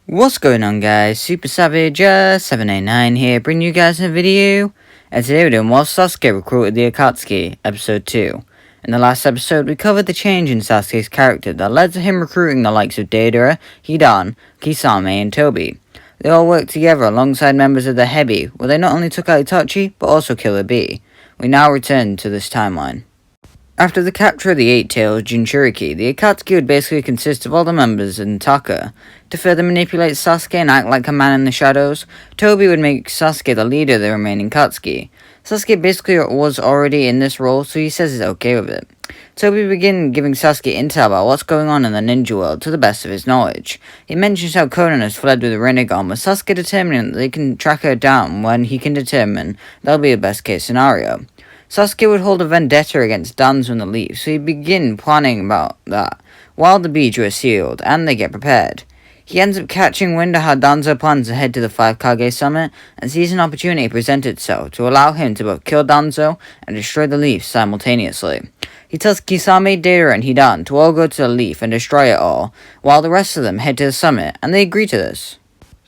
What's going on, guys? Super Savage 789 here, bringing you guys a video. And today we're doing while Sasuke recruited the Akatsuki, episode 2. In the last episode, we covered the change in Sasuke's character that led to him recruiting the likes of Deidara, Hidan, Kisame, and Tobi. They all worked together alongside members of the Hebi, where they not only took out Itachi, but also Killer Bee. We now return to this timeline. After the capture of the Eight-Tailed Jinchuriki, the Akatsuki would basically consist of all the members in Taka. To further manipulate Sasuke and act like a man in the shadows, Tobi would make Sasuke the leader of the remaining Akatsuki. Sasuke basically was already in this role, so he says he's okay with it. Tobi began giving Sasuke intel about what's going on in the ninja world to the best of his knowledge. He mentions how Conan has fled with Rinnegan, with Sasuke determining that they can track her down when he can determine that'll be the best case scenario. Sasuke would hold a vendetta against Danzo and the Leaf, so he'd begin planning about that, while the beads were sealed, and they get prepared. He ends up catching wind of how Danzo plans to head to the 5 Kage summit, and sees an opportunity present itself to allow him to both kill Danzo and destroy the Leaf simultaneously. He tells Kisame, Deidara, and Hidan to all go to the Leaf and destroy it all, while the rest of them head to the summit, and they agree to this.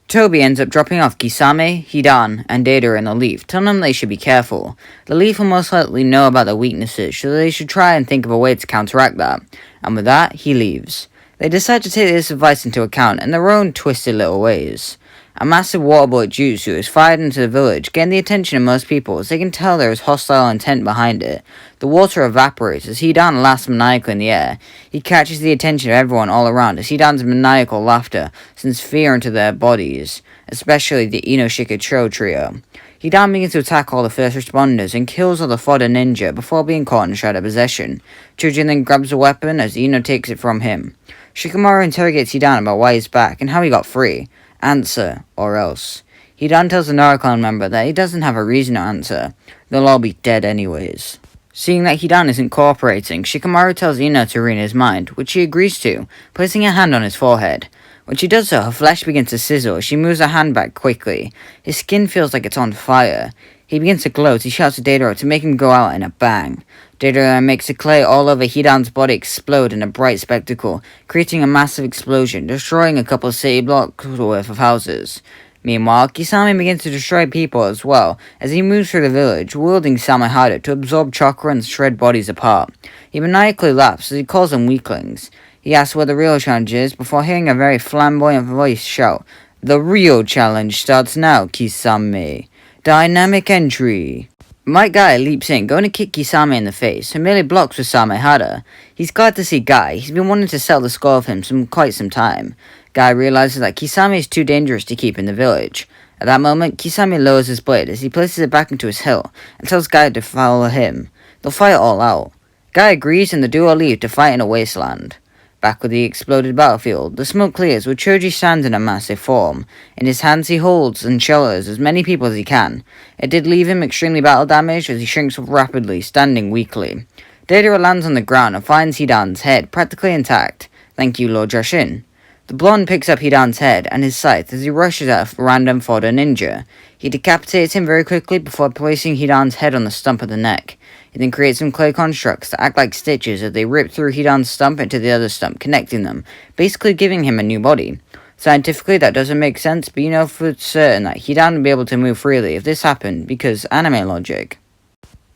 Tobi ends up dropping off Kisame, Hidan, and Deidara in the Leaf, telling them they should be careful. The Leaf will most likely know about their weaknesses, so they should try and think of a way to counteract that. And with that, he leaves. They decide to take this advice into account in their own twisted little ways. A massive water bullet jutsu is fired into the village, getting the attention of most people as they can tell there is hostile intent behind it. The water evaporates as Hidan laughs maniacally in the air. He catches the attention of everyone all around as Hidan's maniacal laughter sends fear into their bodies, especially the Inoshika trio. Hidan begins to attack all the first responders and kills all the fodder ninja before being caught in shadow possession. Chujin then grabs a weapon as Ino takes it from him. Shikamaru interrogates Hidan about why he's back and how he got free. Answer, or else. Hidan tells the Narcon member that he doesn't have a reason to answer. They'll all be dead anyways. Seeing that Hidan isn't cooperating, Shikamaru tells Ino to read his mind, which she agrees to, placing a hand on his forehead. When she does so, her flesh begins to sizzle as she moves her hand back quickly. His skin feels like it's on fire. He begins to glow as he shouts to Deidara to make him go out in a bang. Deidara makes the clay all over Hidan's body explode in a bright spectacle, creating a massive explosion, destroying a couple of city blocks worth of houses. Meanwhile, Kisame begins to destroy people as well, as he moves through the village, wielding Samehada to absorb chakra and shred bodies apart. He maniacally laughs as he calls them weaklings. He asks what the real challenge is, before hearing a very flamboyant voice shout, "The real challenge starts now, Kisame. Dynamic entry." Might Guy leaps in, going to kick Kisame in the face, who merely blocks with Samehada. He's glad to see Guy. He's been wanting to settle the score with him quite some time. Guy realizes that Kisame is too dangerous to keep in the village. At that moment, Kisame lowers his blade as he places it back into his hilt, and tells Guy to follow him. They'll fight all out. Guy agrees and the duo leave to fight in a wasteland. Back with the exploded battlefield, the smoke clears with Choji stands in a massive form. In his hands he holds and shelters as many people as he can. It did leave him extremely battle damaged as he shrinks rapidly, standing weakly. Deidara lands on the ground and finds Hidan's head practically intact. Thank you, Lord Jashin. The blonde picks up Hidan's head and his scythe as he rushes at a random fodder ninja. He decapitates him very quickly before placing Hidan's head on the stump of the neck. He then creates some clay constructs that act like stitches as they rip through Hidan's stump into the other stump, connecting them, basically giving him a new body. Scientifically, that doesn't make sense, but you know for certain that Hidan would be able to move freely if this happened, because anime logic.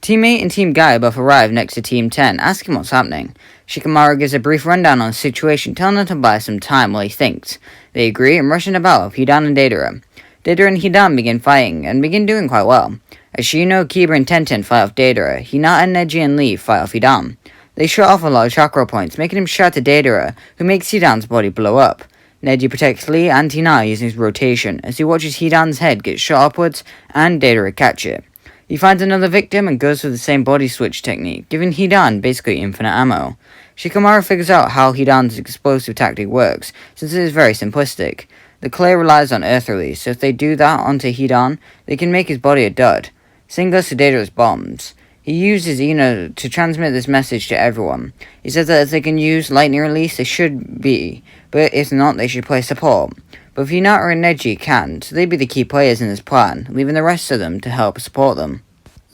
Teammate and Team Guy both arrive next to Team 10, asking what's happening. Shikamaru gives a brief rundown on the situation, telling them to buy some time while he thinks. They agree and rush in a battle with Hidan and Deidara. Deidara and Hidan begin fighting, and begin doing quite well. As Shino, Kiba, and Tenten fight off Deidara, Hinata, Neji, and Lee fight off Hidan. They shut off a lot of chakra points, making him shout to Deidara, who makes Hidan's body blow up. Neji protects Lee and Hinata using his rotation, as he watches Hidan's head get shot upwards, and Deidara catch it. He finds another victim and goes for the same body switch technique, giving Hidan basically infinite ammo. Shikamaru figures out how Hidan's explosive tactic works, since it is very simplistic. The clay relies on earth release, so if they do that onto Hidan, they can make his body a dud. Same goes to Deidara's bombs. He uses Ino to transmit this message to everyone. He says that if they can use lightning release, they should be, but if not, they should play support. But Hinata and Neji can, so they'd be the key players in this plan, leaving the rest of them to help support them.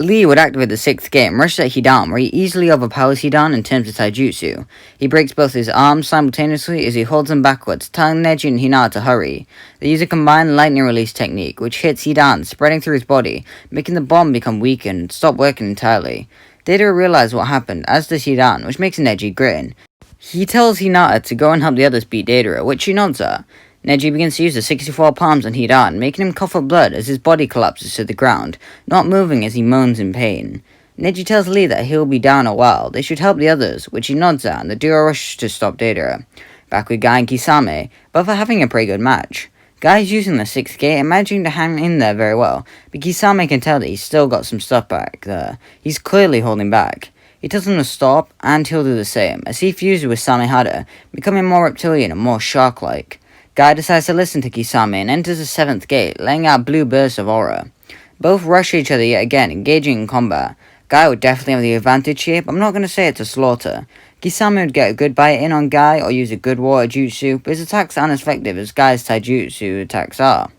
Lee would activate the 6th gate and rush at Hidan, where he easily overpowers Hidan in terms of taijutsu. He breaks both his arms simultaneously as he holds them backwards, telling Neji and Hinata to hurry. They use a combined lightning release technique, which hits Hidan, spreading through his body, making the bomb become weakened and stop working entirely. Deidara realizes what happened, as does Hidan, which makes Neji grin. He tells Hinata to go and help the others beat Deidara, which she nods at. Neji begins to use the 64 palms on Hidan, making him cough up blood as his body collapses to the ground, not moving as he moans in pain. Neji tells Lee that he'll be down a while, they should help the others, which he nods at, and the duo rushes to stop Deidara. Back with Guy and Kisame, both are having a pretty good match. Guy is using the 6th gate and managing to hang in there very well, but Kisame can tell that he's still got some stuff back there. He's clearly holding back. He tells him to stop, and he'll do the same, as he fuses with Samehada, becoming more reptilian and more shark-like. Guy decides to listen to Kisame and enters the 7th gate, laying out blue bursts of aura. Both rush each other yet again, engaging in combat. Guy would definitely have the advantage here, but I'm not going to say it's a slaughter. Kisame would get a good bite in on Guy or use a good water jutsu, but his attacks aren't as effective as Guy's taijutsu attacks are.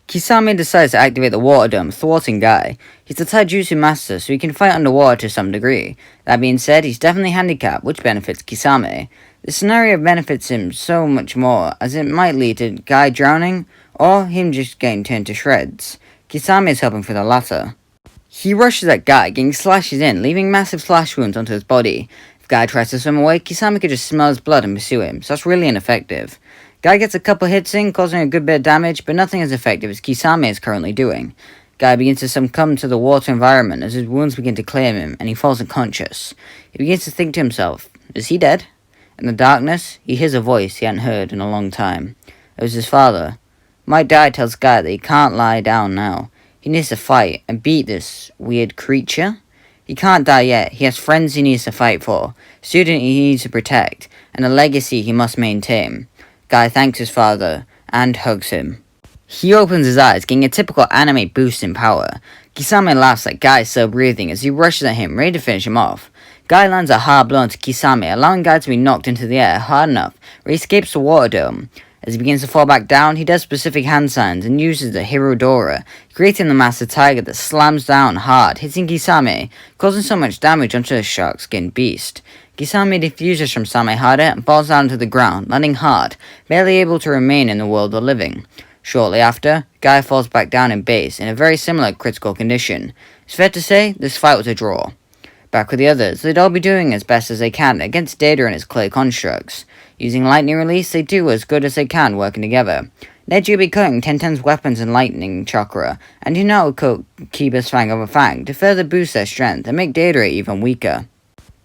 Kisame decides to activate the water dome, thwarting Guy. He's the taijutsu master, so he can fight underwater to some degree. That being said, he's definitely handicapped, which benefits Kisame. The scenario benefits him so much more, as it might lead to Guy drowning, or him just getting turned to shreds. Kisame is helping for the latter. He rushes at Guy, getting slashes in, leaving massive slash wounds onto his body. If Guy tries to swim away, Kisame could just smell his blood and pursue him, so that's really ineffective. Guy gets a couple hits in, causing a good bit of damage, but nothing as effective as Kisame is currently doing. Guy begins to succumb to the water environment as his wounds begin to claim him, and he falls unconscious. He begins to think to himself, is he dead? In the darkness, he hears a voice he hadn't heard in a long time. It was his father. Might Dai tells Guy that he can't lie down now. He needs to fight and beat this weird creature. He can't die yet. He has friends he needs to fight for, a student he needs to protect, and a legacy he must maintain. Guy thanks his father and hugs him. He opens his eyes, getting a typical anime boost in power. Kisame laughs at Guy still breathing as he rushes at him, ready to finish him off. Guy lands a hard blow onto Kisame, allowing Guy to be knocked into the air hard enough where he escapes the water dome. As he begins to fall back down, he does specific hand signs and uses the Hirodora, creating the Master Tiger that slams down hard, hitting Kisame, causing so much damage onto the shark-skinned beast. Kisame defuses from Samehada and falls down to the ground, landing hard, barely able to remain in the world of living. Shortly after, Guy falls back down in base in a very similar critical condition. It's fair to say this fight was a draw. Back with the others, they'd all be doing as best as they can against Deidara and his clay constructs. Using lightning release, they do as good as they can working together. Neji will be cutting Tenten's weapons and lightning chakra, and Hinata will coat Kiba's fang over fang to further boost their strength and make Deidara even weaker.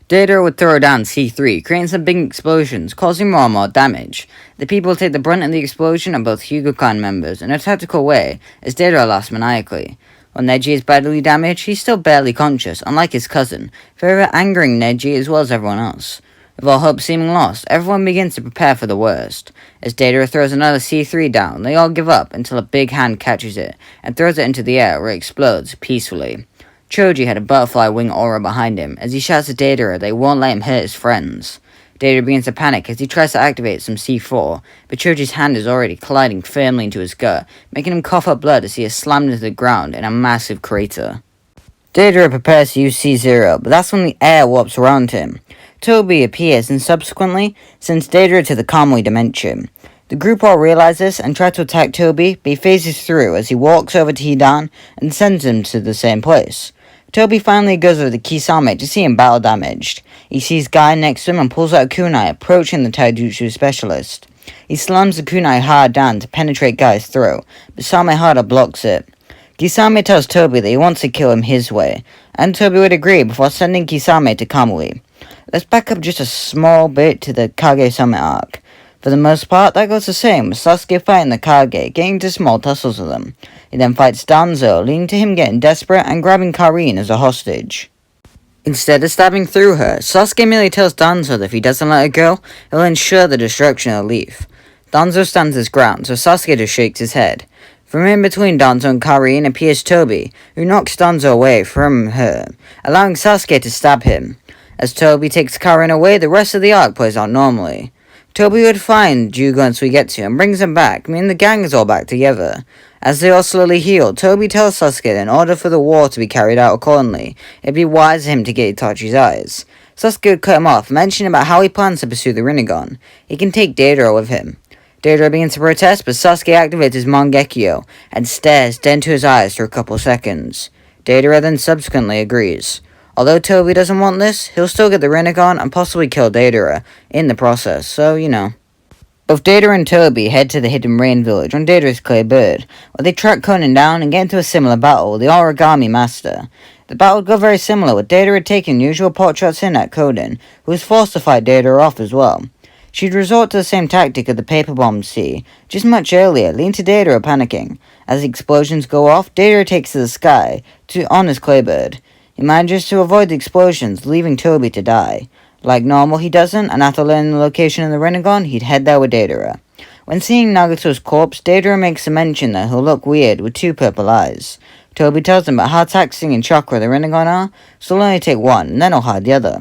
Deidara would throw down C3, creating some big explosions, causing more and more damage. The people take the brunt of the explosion are both Hyuga clan members in a tactical way, as Deidara laughs maniacally. While Neji is badly damaged, he's still barely conscious, unlike his cousin, forever angering Neji as well as everyone else. With all hope seeming lost, everyone begins to prepare for the worst. As Deidara throws another C3 down, they all give up until a big hand catches it, and throws it into the air where it explodes peacefully. Choji had a butterfly wing aura behind him, as he shouts at Deidara they won't let him hurt his friends. Deidara begins to panic as he tries to activate some C4, but Choji's hand is already colliding firmly into his gut, making him cough up blood as he is slammed into the ground in a massive crater. Deidara prepares to use C0, but that's when the air warps around him. Tobi appears and subsequently sends Deidara to the Kamui dimension. The group all realize this and try to attack Tobi, but he phases through as he walks over to Hidan and sends him to the same place. Tobi finally goes over to Kisame to see him battle damaged. He sees Guy next to him and pulls out a kunai, approaching the taijutsu specialist. He slams the kunai hard down to penetrate Guy's throat, but Samehada blocks it. Kisame tells Tobi that he wants to kill him his way, and Tobi would agree before sending Kisame to Kamui. Let's back up just a small bit to the Kage Summit arc. For the most part, that goes the same, with Sasuke fighting the Kage, getting into small tussles with them. He then fights Danzo, leading to him getting desperate and grabbing Karin as a hostage. Instead of stabbing through her, Sasuke merely tells Danzo that if he doesn't let her go, he'll ensure the destruction of the leaf. Danzo stands his ground, so Sasuke just shakes his head. From in between Danzo and Karin appears Tobi, who knocks Danzo away from her, allowing Sasuke to stab him. As Tobi takes Karin away, the rest of the arc plays out normally. Tobi would find Jugo once we get to and brings him back, meaning the gang is all back together. As they all slowly heal, Tobi tells Sasuke that in order for the war to be carried out accordingly, it'd be wise for him to get Itachi's eyes. Sasuke would cut him off, mentioning about how he plans to pursue the Rinnegan. He can take Deidara with him. Deidara begins to protest, but Sasuke activates his Mangekyo and stares dead into his eyes for a couple seconds. Deidara then subsequently agrees. Although Tobi doesn't want this, he'll still get the Rinnegan and possibly kill Deidara in the process, so, you know. Both Deidara and Tobi head to the hidden rain village on Deidara's clay bird, where they track Conan down and get into a similar battle with the origami master. The battle would go very similar, with Deidara taking usual pot shots in at Conan, who was forced to fight Deidara off as well. She'd resort to the same tactic of the paper bombs see, just much earlier, leading to Deidara panicking. As the explosions go off, Deidara takes to the sky on his clay bird. He manages to avoid the explosions, leaving Tobi to die. Like normal, he doesn't, and after learning the location of the Rinnegan, he'd head there with Deidara. When seeing Nagato's corpse, Deidara makes a mention that he'll look weird with two purple eyes. Tobi tells him about how taxing and chakra the Rinnegan are, so he'll only take one, and then he'll hide the other.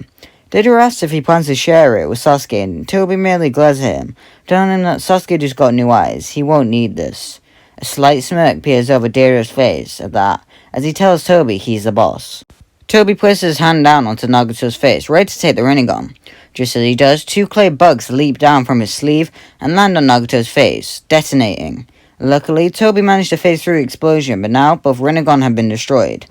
Deidara asks if he plans to share it with Sasuke, and Tobi merely glares at him, telling him that Sasuke just got new eyes, he won't need this. A slight smirk appears over Deidara's face at that, as he tells Tobi he's the boss. Tobi places his hand down onto Nagato's face, ready to take the Rinnegan. Just as he does, two clay bugs leap down from his sleeve and land on Nagato's face, detonating. Luckily, Tobi managed to phase through the explosion, but now both Rinnegan have been destroyed.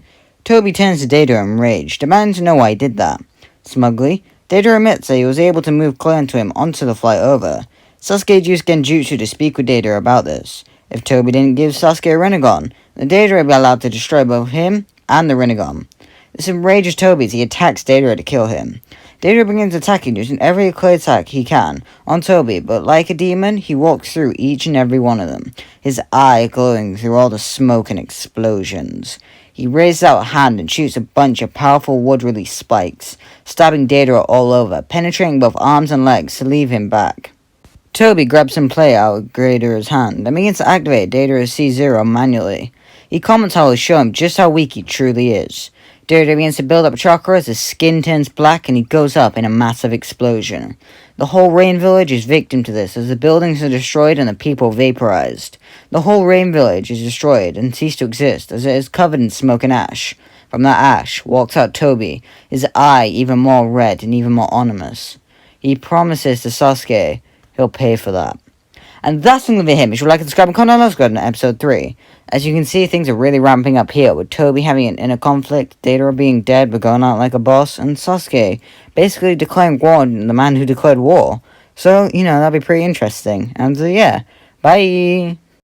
Tobi turns to Deidara in rage, demanding to know why he did that. Smugly, Deidara admits that he was able to move clay into him onto the flight over. Sasuke used Genjutsu to speak with Deidara about this. If Tobi didn't give Sasuke a Rinnegan, then Deidara would be allowed to destroy both him and the Rinnegan. This enrages Tobi as he attacks Deidara to kill him. Deidara begins attacking using every clay attack he can on Tobi, but like a demon, he walks through each and every one of them, his eye glowing through all the smoke and explosions. He raises out a hand and shoots a bunch of powerful wood-release spikes, stabbing Deidara all over, penetrating both arms and legs to leave him back. Tobi grabs some clay out of Deidara's hand and begins to activate Deidara's C0 manually. He comments how he'll show him just how weak he truly is. Deidara begins to build up chakra as his skin turns black and he goes up in a massive explosion. The whole rain village is victim to this as the buildings are destroyed and the people vaporized. The whole rain village is destroyed and ceased to exist as it is covered in smoke and ash. From that ash walks out Tobi, his eye even more red and even more ominous. He promises to Sasuke he'll pay for that. And that's going to be him. If you would like to subscribe and comment, let's go to episode 3. As you can see, things are really ramping up here, with Tobi having an inner conflict, Deidara being dead but going out like a boss, and Sasuke basically declaring war on the man who declared war. So, you know, that'll be pretty interesting. And yeah, bye!